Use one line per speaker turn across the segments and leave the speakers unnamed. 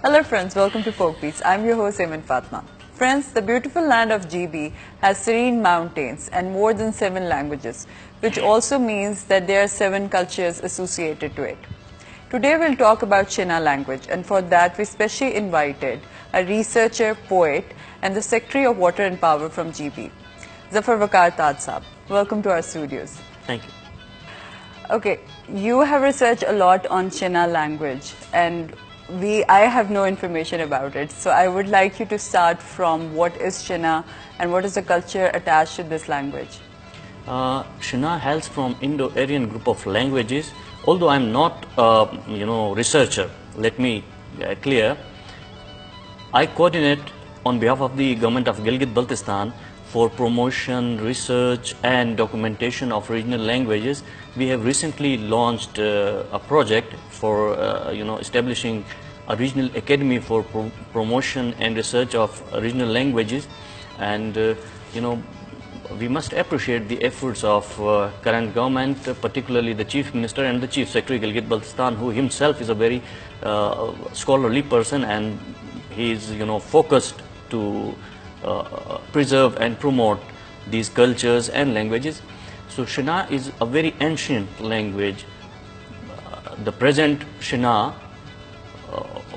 Hello friends, welcome to Folk Beats. I'm your host Ayman Fatma. Friends, the beautiful land of GB has serene mountains and more than 7 languages, which also means that there are 7 cultures associated to it. Today we'll talk about Shina language, and for that we specially invited a researcher, poet and the Secretary of Water and Power from GB, Zafar Waqar. Welcome to our studios.
Thank you.
Okay, you have researched a lot on Shina language, and I have no information about it. So I would like you to start from what is Shina and what is the culture attached to this language.
Shina hails from Indo-Aryan group of languages. Although I'm not, researcher, let me clear. I coordinate on behalf of the government of Gilgit-Baltistan for promotion, research and documentation of regional languages. We have recently launched a project for establishing a regional academy for promotion and research of regional languages, and we must appreciate the efforts of current government, particularly the Chief Minister and the Chief Secretary Gilgit-Baltistan, who himself is a very scholarly person, and he is focused to preserve and promote these cultures and languages. So Shina is a very ancient language. The present Shina,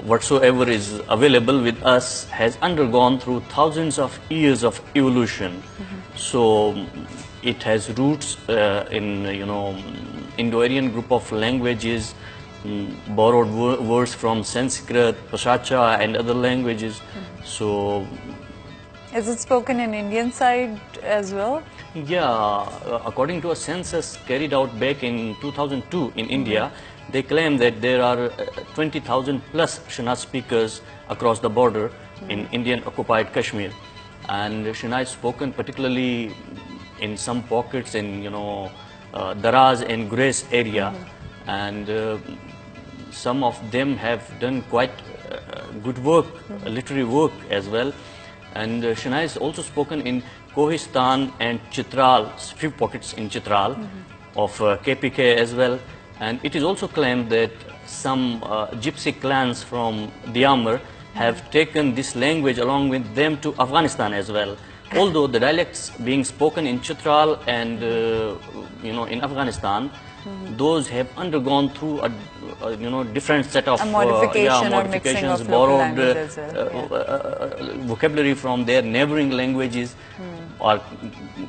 whatsoever is available with us, has undergone through thousands of years of evolution. So it has roots in Indo-Aryan group of languages, borrowed words from Sanskrit, Pachacha and other languages. So
is it spoken in Indian side as well?
Yeah, according to a census carried out back in 2002 in India, they claim that there are 20,000 plus Shina speakers across the border in Indian occupied Kashmir. And Shina is spoken particularly in some pockets in Daraz and Grace area, and some of them have done quite good work, literary work as well. And Shina is also spoken in Kohistan and Chitral, few pockets in Chitral of KPK as well. And it is also claimed that some gypsy clans from Diamar have taken this language along with them to Afghanistan as well. Although the dialects being spoken in Chitral and in Afghanistan, those have undergone through a different set of
modifications,
borrowed vocabulary from their neighboring languages are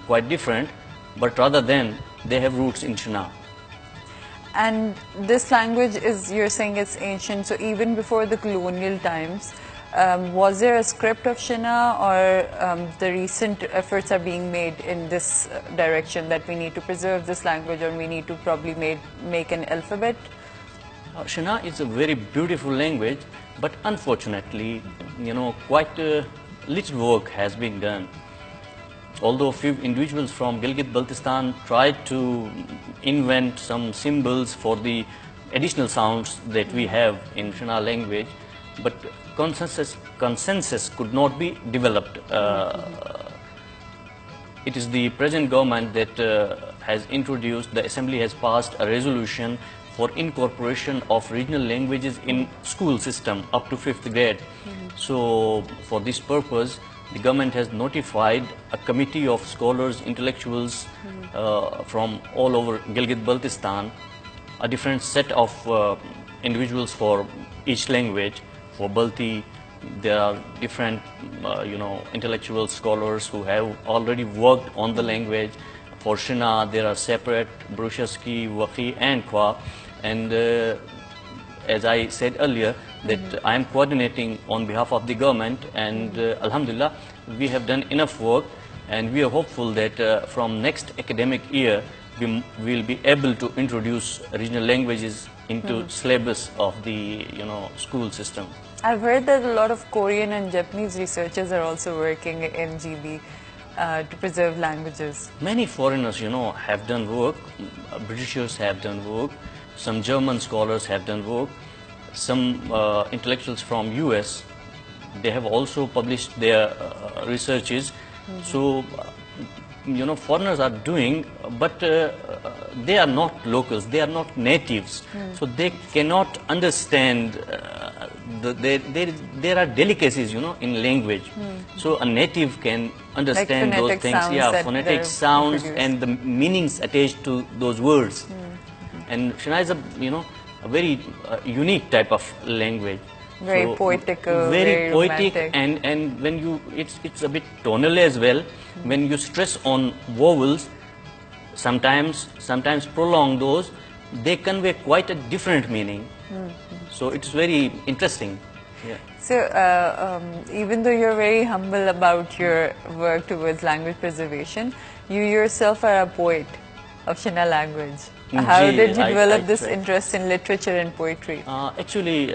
quite different, but rather than they have roots in Shina.
And this language is, you're saying it's ancient, so even before the colonial times, was there a script of Shina, or the recent efforts are being made in this direction that we need to preserve this language, or we need to probably make an alphabet?
Shina is a very beautiful language, but unfortunately, quite little work has been done. Although a few individuals from Gilgit-Baltistan tried to invent some symbols for the additional sounds that we have in Shina language, but consensus could not be developed. It is the present government that has introduced, the Assembly has passed a resolution for incorporation of regional languages in school system up to 5th grade. So for this purpose, the government has notified a committee of scholars, intellectuals from all over Gilgit-Baltistan, a different set of individuals for each language. For Balti, there are different, intellectual scholars who have already worked on the language. For Shina, there are separate Brushaski, Waqi and Kwa. And as I said earlier, that I am coordinating on behalf of the government, and Alhamdulillah, we have done enough work, and we are hopeful that from next academic year, we will be able to introduce regional languages into syllabus of the school system.
I've heard that a lot of Korean and Japanese researchers are also working in GB to preserve languages.
Many foreigners, have done work. Britishers have done work. Some German scholars have done work. Some intellectuals from US, they have also published their researches. So, foreigners are doing, but they are not locals, they are not natives. So they cannot understand there are delicacies, in language. So a native can understand those
phonetic
things.
sounds
Yeah,
that
phonetic
they're
sounds
produced.
and the meanings attached to those words. And Shina is a very unique type of language.
Very poetical, very
poetic,
romantic.
and when it's a bit tonal as well. When you stress on vowels, sometimes prolong those, they convey quite a different meaning. So it's very interesting. Yeah.
So, even though you're very humble about your work towards language preservation, you yourself are a poet of Shina language. How
Gee,
did you develop
I
this
try.
interest in literature and poetry?
Actually,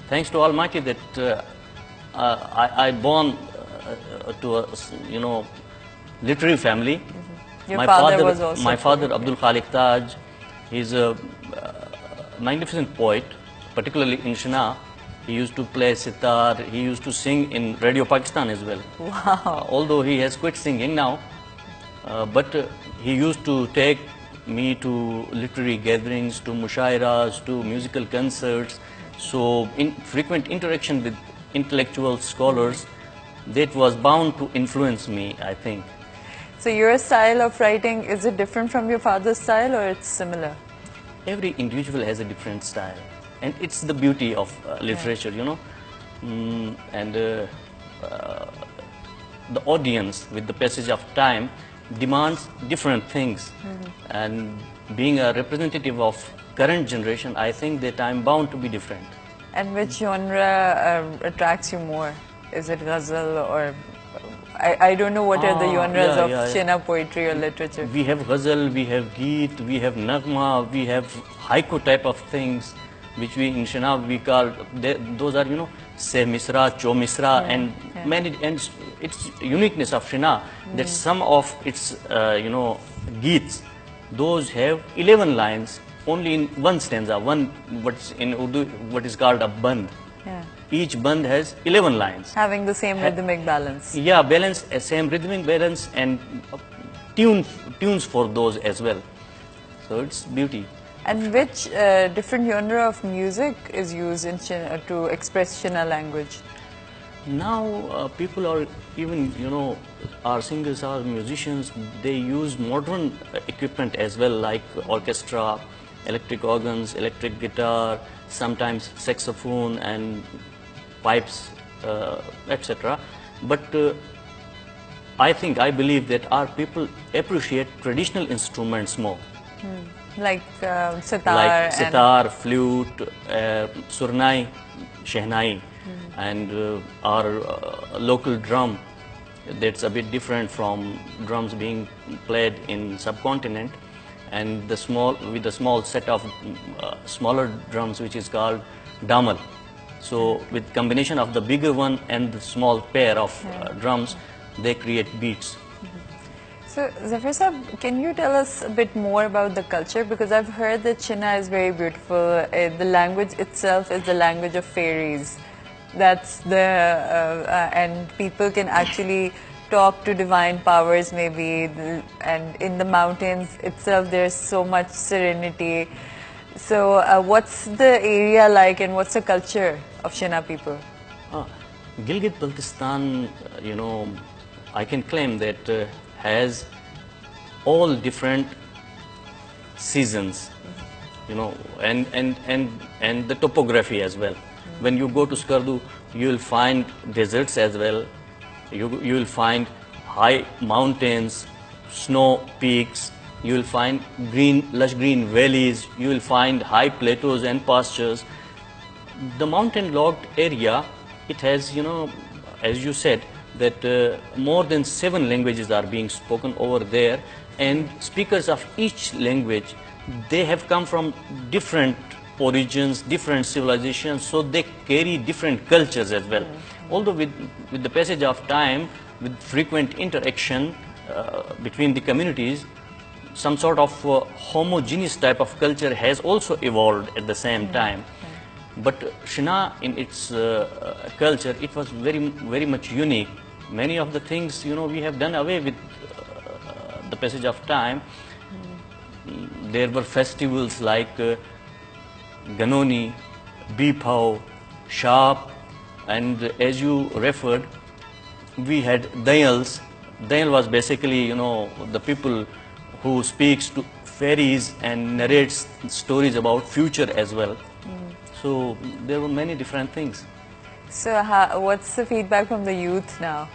thanks to Almighty that I born to a literary family.
Your father was also
my
a
father
poet,
Abdul Khalik Taj, he's a magnificent poet, particularly in Shina. He used to play sitar. He used to sing in Radio Pakistan as well.
Wow.
Although he has quit singing now, but he used to take me to literary gatherings, to mushairas, to musical concerts. So in frequent interaction with intellectual scholars, that was bound to influence me, I think.
So your style of writing, is it different from your father's style or it's similar?
Every individual has a different style, and it's the beauty of literature, and the audience, with the passage of time, demands different things. And being a representative of current generation, I think that I'm bound to be different.
And which genre attracts you more? Is it ghazal or... I don't know what are the genres of Shina poetry or literature.
We have ghazal, we have geet, we have nagma, we have haiku type of things, which we in Shina we call, those are, se misra, cho misra, and many, and its uniqueness of Shina, that some of its, geets, those have 11 lines, only in one stanza, what's in Urdu, what is called a band.
Yeah.
Each band has 11 lines.
Having the same rhythmic balance.
Yeah, balance, same rhythmic balance, and tunes for those as well. So it's beauty.
And which different genre of music is used in Shina, to express Shina language?
Now people are even, our singers, our musicians, they use modern equipment as well, like orchestra, electric organs, electric guitar, sometimes saxophone and pipes, etc. But I believe that our people appreciate traditional instruments more.
Like sitar,
Like sitar, flute, surnai, shehnai, and our local drum. That's a bit different from drums being played in subcontinent, and with the small set of smaller drums, which is called damal. So with combination of the bigger one and the small pair of drums, they create beats.
So, Zafar Sahab, can you tell us a bit more about the culture? Because I've heard that Shina is very beautiful. The language itself is the language of fairies. That's and people can actually talk to divine powers maybe. And in the mountains itself, there's so much serenity. So, what's the area like and what's the culture of Shina people?
Gilgit-Baltistan, I can claim that has all different seasons, and the topography as well. When you go to Skardu, you will find deserts as well. You will find high mountains, snow peaks. You will find lush green valleys. You will find high plateaus and pastures. The mountain-locked area, it has, as you said, that more than 7 languages are being spoken over there, and speakers of each language, they have come from different origins, different civilizations, so they carry different cultures as well. Although with the passage of time, with frequent interaction between the communities, some sort of homogeneous type of culture has also evolved at the same time. But Shina, in its culture, it was very much unique. Many of the things, we have done away with the passage of time. There were festivals like Ganoni, beepao, sharp, and as you referred, we had dayals. Dayal was basically, the people who speaks to fairies and narrates stories about future as well. So there were many different things.
So what's the feedback from the youth now?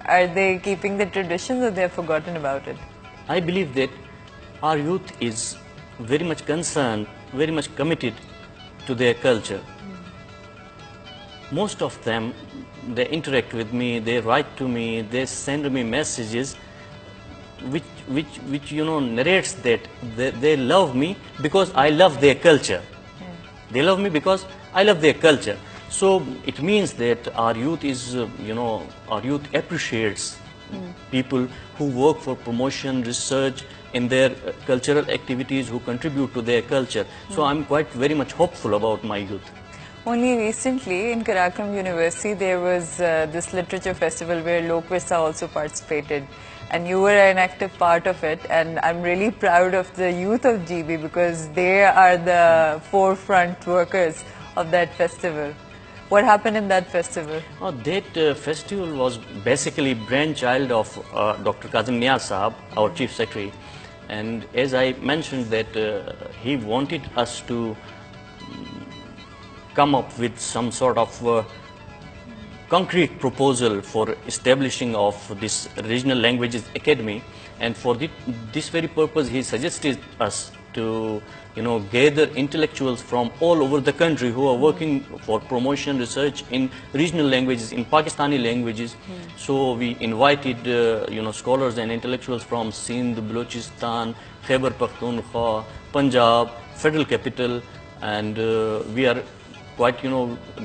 Are they keeping the traditions or they've forgotten about it?
I believe that our youth is very much concerned, very much committed to their culture. Most of them, they interact with me, they write to me, they send me messages which narrates that they love me because I love their culture. They love me because I love their culture. So it means that our youth is, our youth appreciates people who work for promotion, research in their cultural activities, who contribute to their culture. So I'm quite very much hopeful about my youth.
Only recently in Karakoram University there was this literature festival where Lok Virsa also participated, and you were an active part of it, and I'm really proud of the youth of GB because they are the forefront workers of that festival. What happened in that festival?
That festival was basically brainchild of Dr. Kazim Niaz Sahab, our Chief Secretary, and as I mentioned that he wanted us to come up with some sort of concrete proposal for establishing of this Regional Languages Academy, and for this very purpose he suggested us to gather intellectuals from all over the country who are working for promotion research in regional languages, in Pakistani languages. So we invited scholars and intellectuals from Sindh, Balochistan, Khyber Pakhtunkhwa, Punjab, Federal Capital, and we are quite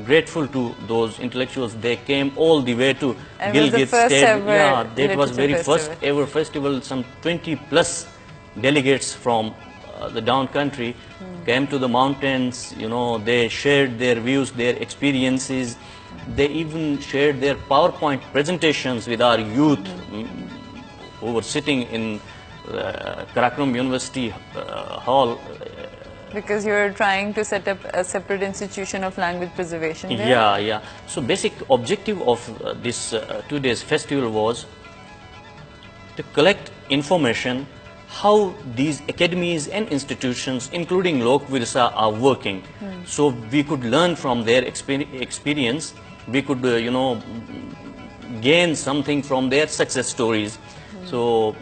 grateful to those intellectuals. They came all the way to Gilgit State. Yeah, that was very first ever festival. Some 20 plus delegates from the down country came to the mountains. They shared their views, their experiences. They even shared their PowerPoint presentations with our youth who were sitting in Karakoram University Hall.
Because you're trying to set up a separate institution of language preservation there?
Yeah. So basic objective of this 2 days festival was to collect information how these academies and institutions, including Lok Virsa, are working. So we could learn from their experience. We could, gain something from their success stories. So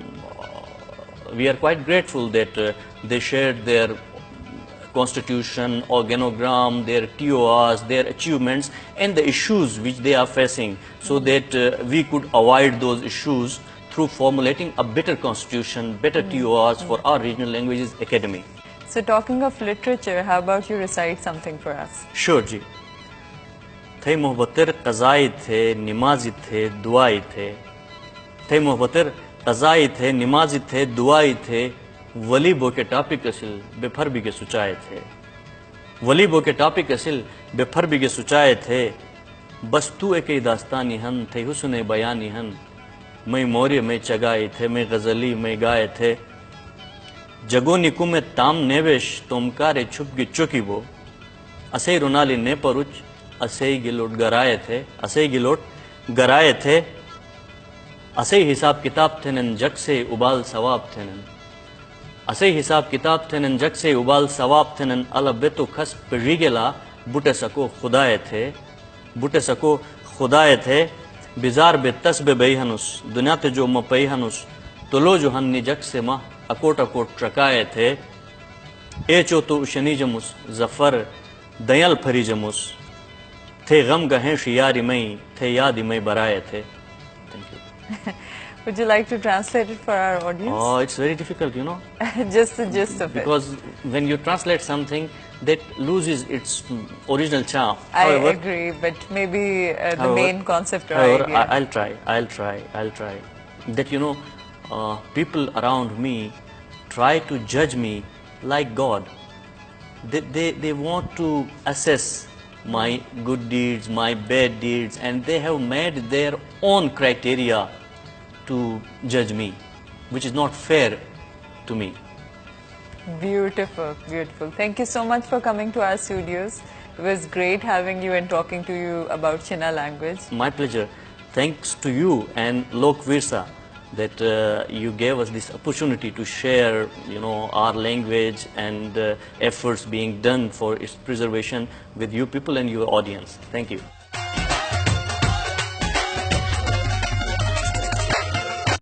we are quite grateful that they shared their constitution, organogram, their TORs, their achievements, and the issues which they are facing, so that we could avoid those issues through formulating a better constitution, better TORs for our Regional Languages Academy.
So talking of literature, how about you recite something for us?
Sure, ji. Thay muhbatir qazai the, nimazi the, duai the. Thay muhbatir qazai the, nimazi the, duai the. वली बो के topic Aseel बेफर भी के सुचाए थे वली बो के topic Aseel बेफर भी के सुचाए थे बस तू एक ही दास्तानी हन थे हुस्न बयानी हन मैं मौर्य में चगाए थे मैं गजली में गाए थे जगो निकु में ताम नेवेश तोमकारे छुप की चुकी वो असे रोनाली ने परुच असे गिलोट गराए थे असे गिलोट गराए थे असे हिसाब किताब थे नन जग से उबाल सवाब थे नन असे हिसाब किताब थे नन जग से उबाल सवाब थे नन अलबे तो खस पिरीगेला बुटे सको खुदाए थे बुटे सको खुदाए थे बिजार बे तस बे बेहनुस दुनिया ते जो मपैहनुस तो लो जो हन्नी जग से माँ अकोट अकोट ट्रकाए थे ए चो तो शनी जमुस जफर दयाल फरी जमुस थे गम गहें शियारी मई थे याद मई बराए थे. Thank you.
Would you like to translate it for our audience?
Oh, it's very difficult,
Just the gist of
because when you translate something, that loses its original charm.
I agree, but maybe the main concept or idea.
I'll try. That, people around me try to judge me like God. They want to assess my good deeds, my bad deeds, and they have made their own criteria to judge me, which is not fair to me.
Beautiful, beautiful. Thank you so much for coming to our studios. It was great having you and talking to you about Shina language.
My pleasure. Thanks to you and Lok Virsa that you gave us this opportunity to share, our language and efforts being done for its preservation with you people and your audience. Thank you.